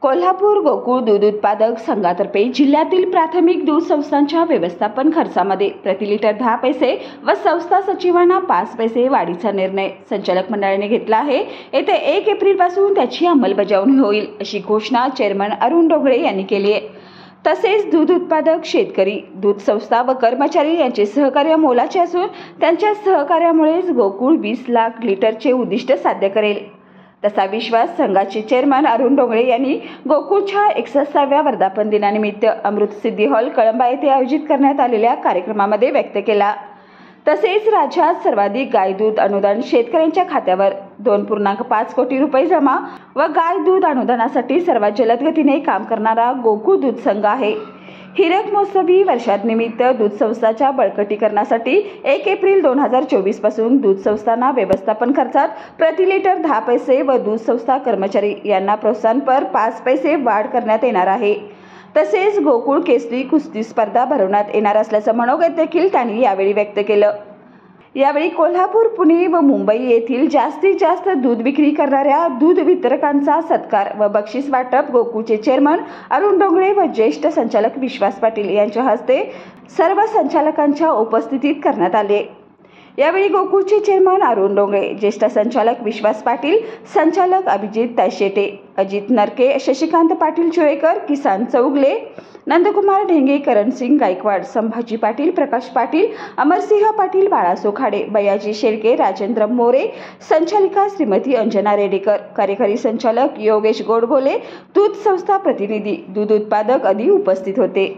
कोल्हापूर गोकुळ दूध उत्पादक संघातर्फे जिल्ह्यातील प्राथमिक दूध संस्थांच्या व्यवस्थापन खर्चामध्ये प्रति लिटर 10 पैसे व संस्था सचिवांना 5 पैसे वाढीचा निर्णय संचालक मंडळाने घेतला आहे। येत्या 1 एप्रिलपासून त्याची अंमलबजावणी होईल अशी घोषणा चेअरमन अरुण डोंगळे यांनी केली आहे। तसेच दूध उत्पादक शेतकरी, दूध संस्था व कर्मचारी यांचे सहकार्य मोलाचे असून त्यांच्या सहकार्यामुळेच गोकुळ 20 लाख लिटरचे उद्दिष्ट साध्य करेल, तसा विश्वास संघाचे चेअरमन अरुण डोंगळे यांनी गोकुळच्या 61व्या वर्धापन दिनानिमित्त अमृत सिद्धी हॉल कळंबा येथे आयोजित करण्यात आलेल्या कार्यक्रमामध्ये व्यक्त केला। तसेच राज्यात सर्वाधिक गाय दूध अनुदान शेतकऱ्यांच्या खात्यावर 2.5 कोटी रुपये जमा व गाय दूध अनुदानासाठी सर्वात जलद गतीने काम करणारा गोकुळ दूध संघ आहे। हिरक महोत्सवी वर्षानिमित्त दूध संस्थांच्या बळकटीकरणासाठी 1 एप्रिल 2024 पासून दूध संस्थांना व्यवस्थापन खर्चात प्रति लिटर 10 पैसे व दूध संस्था कर्मचारी यांना प्रोत्साहनपर 5 पैसे वाढ करण्यात येणार आहे। तसेच गोकुळ केसरी कुस्ती स्पर्धा भरवण्यात येणार असल्याचं मनोगत देखील त्यांनी यावेळी व्यक्त केलं। यावेळी कोल्हापूर, पुणे व मुंबई येथील जास्तीत जास्त दूध विक्री करणाऱ्या दूध वितरकांचा सत्कार व बक्षीस वाटप गोकुळचे चेअरमन अरुण डोंगळे व ज्येष्ठ संचालक विश्वास पाटील यांच्या हस्ते सर्व संचालकांच्या उपस्थितीत करण्यात आले। यावेळी गोकुळचे चेअरमन अरुण डोंगळे, ज्येष्ठ संचालक विश्वास पाटील, संचालक अभिजित तायशेटे, अजित नरके, शशिकांत पाटील चोळेकर, किसान चौगले, नंदकुमार ढेंगे, करणसिंग गायकवाड, संभाजी पाटील, प्रकाश पाटील, अमरसिंह पाटील, बाळा सोखाडे, बयाजी शेळके, राजेंद्र मोरे, संचालिका श्रीमती अंजना रेडेकर, कार्यकारी संचालक योगेश गोडबोले, दूध संस्था प्रतिनिधी, दूध उत्पादक आदी उपस्थित होते।